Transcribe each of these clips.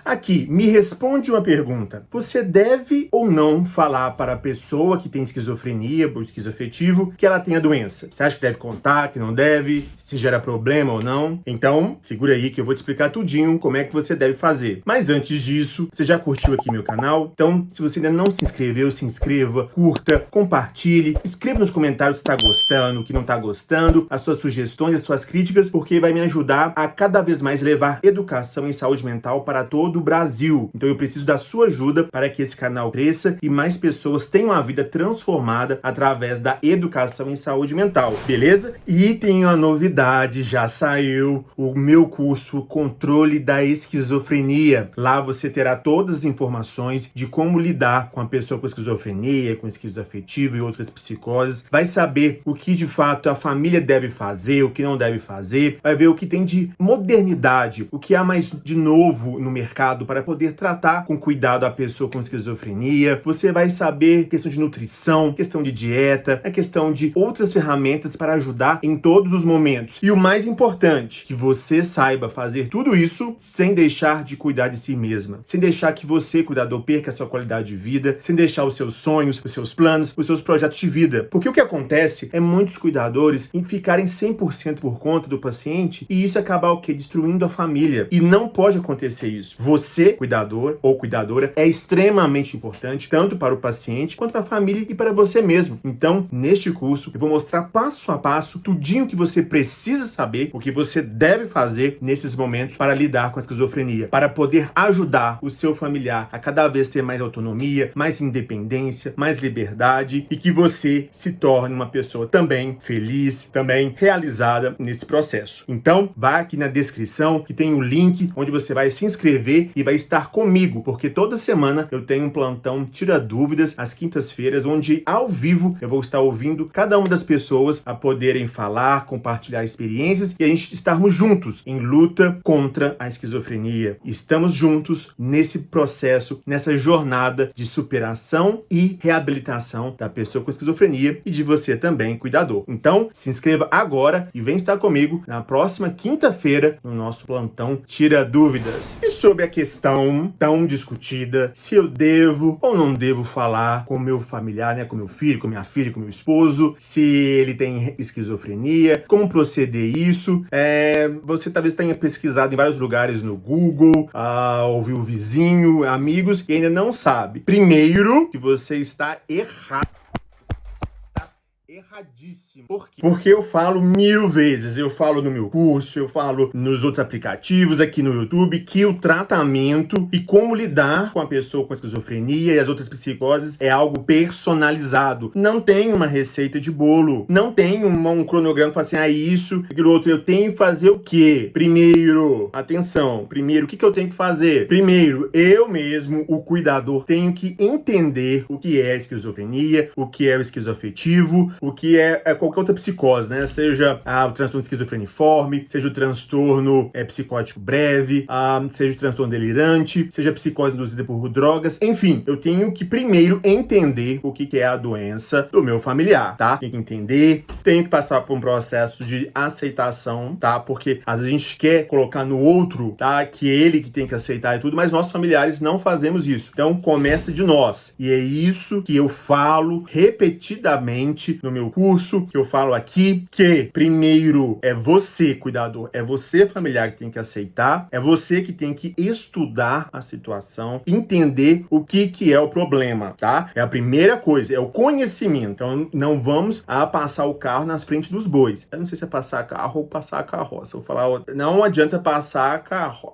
Aqui, me responde uma pergunta. Você deve ou não falar para a pessoa que tem esquizofrenia ou esquizoafetivo que ela tem a doença? Você acha que deve contar, que não deve? Se gera problema ou não? Então, segura aí que eu vou te explicar tudinho como é que você deve fazer. Mas antes disso, você já curtiu aqui meu canal? Então, se você ainda não se inscreveu, se inscreva, curta, compartilhe, escreva nos comentários se está gostando, o que não está gostando, as suas sugestões, as suas críticas, porque vai me ajudar a cada vez mais levar educação em saúde mental para todo o Brasil. Então eu preciso da sua ajuda para que esse canal cresça e mais pessoas tenham a vida transformada através da educação em saúde mental, beleza? E tem uma novidade, já saiu o meu curso Controle da Esquizofrenia. Lá você terá todas as informações de como lidar com a pessoa com esquizofrenia, com esquizoafetivo e outras psicoses. Vai saber o que de fato a família deve fazer, o que não deve fazer, vai ver o que tem de modernidade, o que há mais de novo no mercado para poder tratar com cuidado a pessoa com esquizofrenia. Você vai saber questão de nutrição, questão de dieta, a questão de outras ferramentas para ajudar em todos os momentos. E o mais importante, que você saiba fazer tudo isso sem deixar de cuidar de si mesma, sem deixar que você, cuidador, perca a sua qualidade de vida, sem deixar os seus sonhos, os seus planos, os seus projetos de vida. Porque o que acontece é muitos cuidadores em ficarem 100% por conta do paciente e isso acabar o quê? Destruindo a família. E não pode acontecer isso. Você, cuidador ou cuidadora, é extremamente importante, tanto para o paciente, quanto para a família e para você mesmo. Então, neste curso, eu vou mostrar passo a passo tudinho que você precisa saber, o que você deve fazer nesses momentos para lidar com a esquizofrenia, para poder ajudar o seu familiar a cada vez ter mais autonomia, mais independência, mais liberdade e que você se torne uma pessoa também feliz, também realizada nesse processo. Então, vá aqui na descrição que tem o link onde você vai se inscrever e vai estar comigo, porque toda semana eu tenho um plantão Tira Dúvidas às quintas-feiras, onde ao vivo eu vou estar ouvindo cada uma das pessoas a poderem falar, compartilhar experiências e a gente estarmos juntos em luta contra a esquizofrenia. Estamos juntos nesse processo, nessa jornada de superação e reabilitação da pessoa com esquizofrenia e de você também, cuidador. Então, se inscreva agora e vem estar comigo na próxima quinta-feira no nosso plantão Tira Dúvidas. E sobre a questão tão discutida, se eu devo ou não devo falar com meu familiar, né, com meu filho, com minha filha, com meu esposo, se ele tem esquizofrenia, como proceder isso. Você talvez tenha pesquisado em vários lugares no Google, ouviu o vizinho, amigos, e ainda não sabe. Primeiro, que você está errado. Erradíssimo. Por quê? Porque eu falo 1000 vezes, eu falo no meu curso, eu falo nos outros aplicativos, aqui no YouTube, que o tratamento e como lidar com a pessoa com esquizofrenia e as outras psicoses é algo personalizado. Não tem uma receita de bolo, não tem um cronograma que fala assim, isso, aquilo outro, eu tenho que fazer o quê? Primeiro, atenção, primeiro, o que eu tenho que fazer? Primeiro, eu mesmo, o cuidador, tenho que entender o que é esquizofrenia, o que é o esquizoafetivo, o que é qualquer outra psicose, né? Seja o transtorno esquizofreniforme, seja o transtorno psicótico breve, seja o transtorno delirante, seja a psicose induzida por drogas, enfim, eu tenho que primeiro entender o que é a doença do meu familiar, tá? Tenho que entender, tenho que passar por um processo de aceitação, tá? Porque às vezes a gente quer colocar no outro, tá? Que ele que tem que aceitar e tudo, mas nossos familiares não fazemos isso. Então começa de nós. E é isso que eu falo repetidamente no meu curso, que eu falo aqui, que primeiro é você, cuidador, é você, familiar, que tem que aceitar, é você que tem que estudar a situação, entender o que é o problema, tá? É a primeira coisa, é o conhecimento. Então não vamos passar o carro nas frente dos bois. Eu não sei se é passar carro ou passar a carroça. Eu vou falar, não adianta passar a carroça.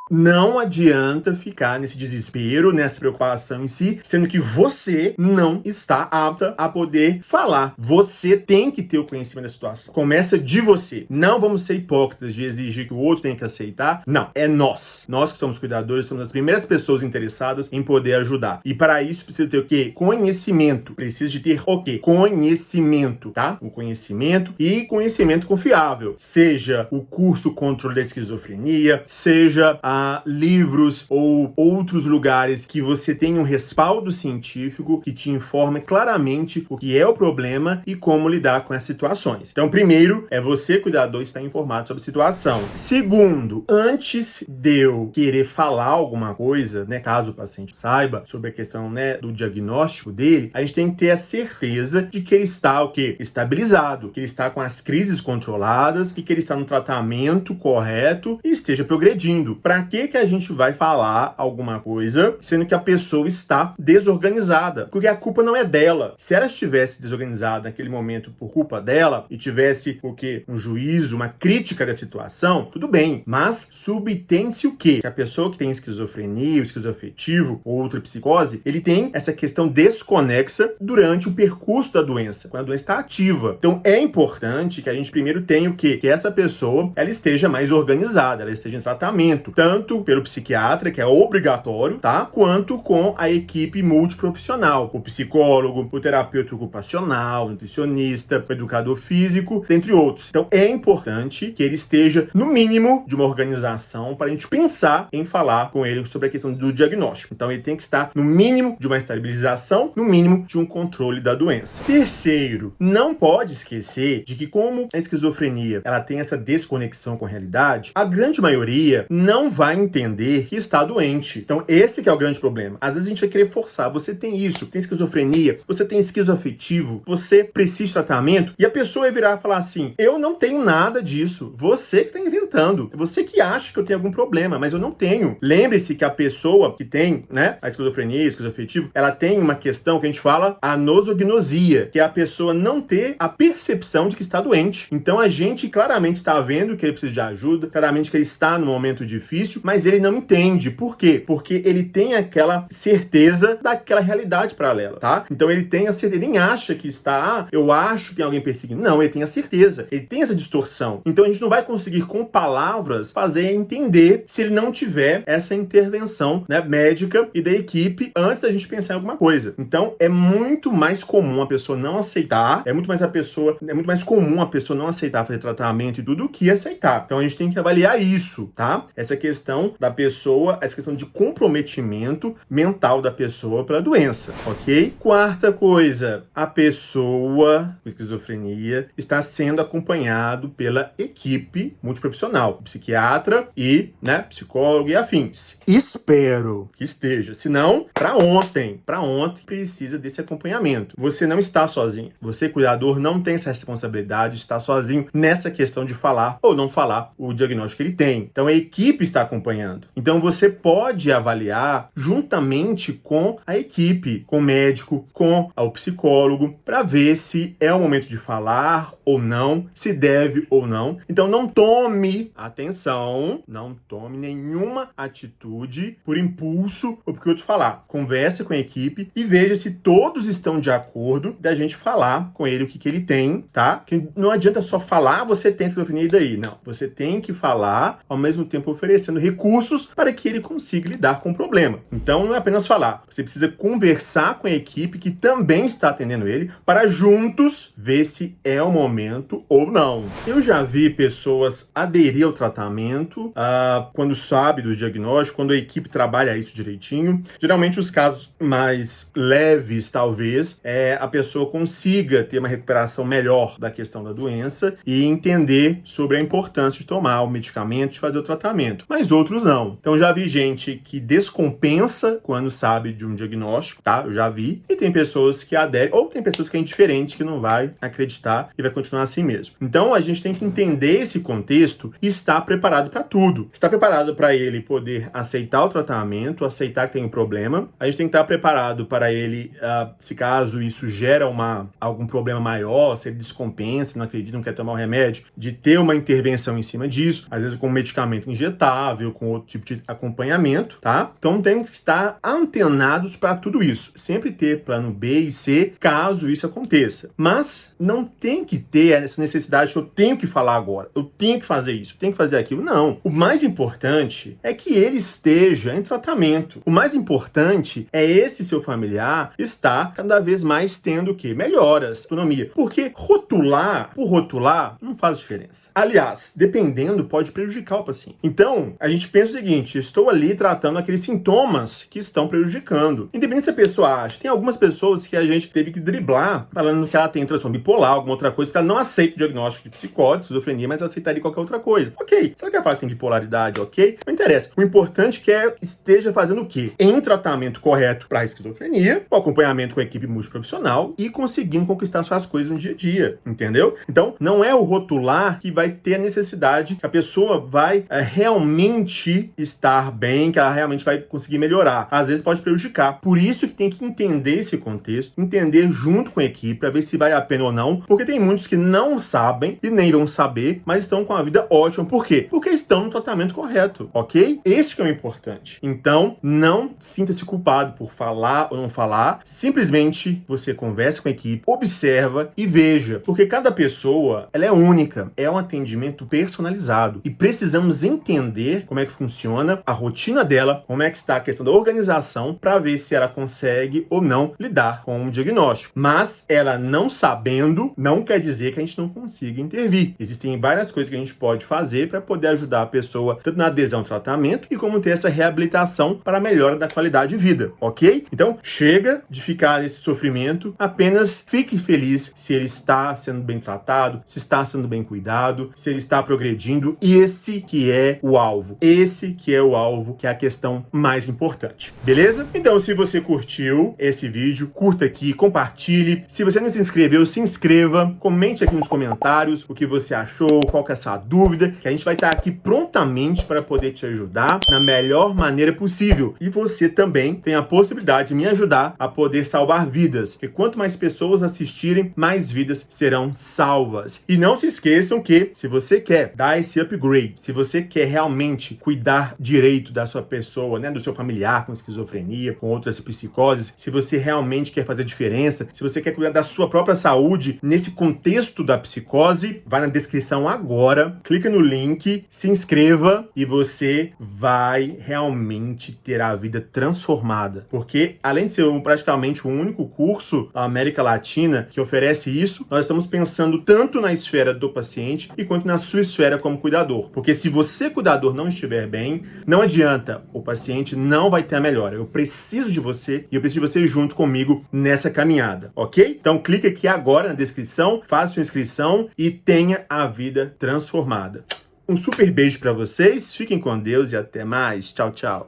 Não adianta ficar nesse desespero, nessa preocupação em si, sendo que você não está apta a poder falar. Você tem que ter o conhecimento da situação. Começa de você. Não vamos ser hipócritas de exigir que o outro tenha que aceitar. Não, é nós. Nós que somos cuidadores, somos as primeiras pessoas interessadas em poder ajudar. E para isso precisa ter o quê? Conhecimento. Precisa de ter o quê? Conhecimento, tá? O conhecimento e conhecimento confiável. Seja o curso Controle da Esquizofrenia, seja a livros ou outros lugares que você tem um respaldo científico que te informa claramente o que é o problema e como lidar com as situações. Então, primeiro, é você, cuidador, estar informado sobre a situação. Segundo, antes de eu querer falar alguma coisa, né, caso o paciente saiba sobre a questão, né, do diagnóstico dele, a gente tem que ter a certeza de que ele está, o quê? Estabilizado, que ele está com as crises controladas e que ele está no tratamento correto e esteja progredindo. Para que a gente vai falar alguma coisa, sendo que a pessoa está desorganizada? Porque a culpa não é dela. Se ela estivesse desorganizada naquele momento por culpa dela e tivesse o quê? Um juízo, uma crítica da situação, tudo bem. Mas subtém-se o quê? Que a pessoa que tem esquizofrenia, esquizoafetivo ou outra psicose, ele tem essa questão desconexa durante o percurso da doença, quando a doença está ativa. Então é importante que a gente primeiro tenha o quê? Que essa pessoa, ela esteja mais organizada, ela esteja em tratamento, tanto pelo psiquiatra, que é obrigatório, tá? Quanto com a equipe multiprofissional, o psicólogo, o terapeuta ocupacional, o nutricionista, o educador físico, entre outros. Então é importante que ele esteja, no mínimo, de uma organização para a gente pensar em falar com ele sobre a questão do diagnóstico. Então ele tem que estar, no mínimo, de uma estabilização, no mínimo, de um controle da doença. Terceiro, não pode esquecer de que como a esquizofrenia ela tem essa desconexão com a realidade, a grande maioria não vai entender que está doente. Então esse que é o grande problema. Às vezes a gente vai querer forçar, você tem isso, tem esquizofrenia, você tem esquizoafetivo, você precisa de tratamento, e a pessoa vai virar e falar assim, eu não tenho nada disso, você que está inventando, você que acha que eu tenho algum problema, mas eu não tenho. Lembre-se que a pessoa que tem, né, a esquizofrenia, o esquizoafetivo, ela tem uma questão que a gente fala anosognosia, que é a pessoa não ter a percepção de que está doente. Então a gente claramente está vendo que ele precisa de ajuda, claramente que ele está num momento difícil, mas ele não entende. Por quê? Porque ele tem aquela certeza daquela realidade paralela, tá? Então ele tem a certeza, ele nem acha que está, eu acho que tem alguém perseguindo. Não, ele tem a certeza. Ele tem essa distorção. Então a gente não vai conseguir com palavras fazer entender se ele não tiver essa intervenção, né, médica e da equipe antes da gente pensar em alguma coisa. Então é muito mais comum a pessoa não aceitar, é muito mais comum a pessoa não aceitar fazer tratamento e tudo do que aceitar. Então a gente tem que avaliar isso, tá? Essa questão da pessoa, essa questão de comprometimento mental da pessoa pela doença, ok? Quarta coisa, a pessoa com esquizofrenia está sendo acompanhado pela equipe multiprofissional, psiquiatra e, né, psicólogo e afins. Espero que esteja, senão, para ontem precisa desse acompanhamento. Você não está sozinho, você, cuidador, não tem essa responsabilidade de estar sozinho nessa questão de falar ou não falar o diagnóstico que ele tem. Então a equipe está acompanhando. Então você pode avaliar juntamente com a equipe, com o médico, com o psicólogo, para ver se é o momento de falar ou não, se deve ou não. Então não tome nenhuma atitude por impulso ou porque outro falar. Converse com a equipe e veja se todos estão de acordo da gente falar com ele o que ele tem, tá? Que não adianta só falar, você tem esquizofrenia e daí. Não, você tem que falar, ao mesmo tempo oferecendo recursos para que ele consiga lidar com o problema. Então não é apenas falar, você precisa conversar com a equipe que também está atendendo ele para juntos ver se é o momento ou não. Eu já vi pessoas aderir ao tratamento quando sabe do diagnóstico, quando a equipe trabalha isso direitinho. Geralmente os casos mais leves, talvez, a pessoa consiga ter uma recuperação melhor da questão da doença e entender sobre a importância de tomar o medicamento, de fazer o tratamento. Mas outros não. Então já vi gente que descompensa quando sabe de um diagnóstico, tá? Eu já vi. E tem pessoas que aderem, ou tem pessoas que é indiferente, que não vai acreditar e vai continuar assim mesmo. Então a gente tem que entender esse contexto e estar preparado para tudo. Estar preparado para ele poder aceitar o tratamento, aceitar que tem um problema. A gente tem que estar preparado para ele, se caso isso gera algum problema maior, se ele descompensa, não acredita, não quer tomar o remédio, de ter uma intervenção em cima disso, às vezes com medicamento injetável, com outro tipo de acompanhamento, tá? Então temos que estar antenados para tudo isso. Sempre ter plano B e C, caso isso aconteça. Mas não tem que ter essa necessidade que eu tenho que falar agora, eu tenho que fazer isso, eu tenho que fazer aquilo. Não. O mais importante é que ele esteja em tratamento. O mais importante é esse seu familiar estar cada vez mais tendo o quê? Melhoras, autonomia. Porque rotular, por rotular, não faz diferença. Aliás, dependendo, pode prejudicar o paciente. Então, a gente pensa o seguinte: estou ali tratando aqueles sintomas que estão prejudicando. Independente se a pessoa acha. Tem algumas pessoas que a gente teve que driblar, falando que ela tem transtorno bipolar, alguma outra coisa, porque ela não aceita o diagnóstico de psicose, esquizofrenia, mas aceitaria qualquer outra coisa. Ok. Será que ela fala que tem bipolaridade? Ok. Não interessa. O importante é que esteja fazendo o quê? Em tratamento correto para a esquizofrenia, o acompanhamento com a equipe multiprofissional e conseguindo conquistar suas coisas no dia a dia. Entendeu? Então, não é o rotular que vai ter a necessidade que a pessoa vai realmente estar bem, que ela realmente vai conseguir melhorar. Às vezes pode prejudicar. Por isso que tem que entender esse contexto, entender junto com a equipe para ver se vale a pena ou não, porque tem muitos que não sabem e nem vão saber, mas estão com a vida ótima. Por quê? Porque estão no tratamento correto, ok? Esse que é o importante. Então, não sinta-se culpado por falar ou não falar. Simplesmente você conversa com a equipe, observa e veja, porque cada pessoa, ela é única. É um atendimento personalizado e precisamos entender como é que funciona a rotina dela, como é que está a questão da organização para ver se ela consegue ou não lidar com um diagnóstico. Mas ela não sabendo, não quer dizer que a gente não consiga intervir. Existem várias coisas que a gente pode fazer para poder ajudar a pessoa tanto na adesão ao tratamento e como ter essa reabilitação para a melhora da qualidade de vida, ok? Então, chega de ficar nesse sofrimento, apenas fique feliz se ele está sendo bem tratado, se está sendo bem cuidado, se ele está progredindo. Esse que é o alvo. Esse que é o alvo, que é a questão mais importante. Beleza? Então, se você curtiu esse vídeo, curta aqui, compartilhe. Se você não se inscreveu, se inscreva. Comente aqui nos comentários o que você achou, qual que é a sua dúvida, que a gente vai estar aqui prontamente para poder te ajudar na melhor maneira possível. E você também tem a possibilidade de me ajudar a poder salvar vidas. Porque quanto mais pessoas assistirem, mais vidas serão salvas. E não se esqueçam que, se você quer dar esse upgrade, se você quer realmente cuidar direito da sua pessoa, né, do seu familiar com esquizofrenia, com outras psicoses, se você realmente quer fazer diferença, se você quer cuidar da sua própria saúde nesse contexto da psicose, vai na descrição agora, clica no link, se inscreva e você vai realmente ter a vida transformada. Porque, além de ser praticamente o único curso da América Latina que oferece isso, nós estamos pensando tanto na esfera do paciente e quanto na sua esfera como cuidador. Porque se você, cuidador, não estiver bem, não adianta, o paciente não vai ter a melhora. Eu preciso de você e eu preciso de você junto comigo nessa caminhada, ok? Então clica aqui agora na descrição, faça sua inscrição e tenha a vida transformada. Um super beijo para vocês, fiquem com Deus e até mais. Tchau, tchau.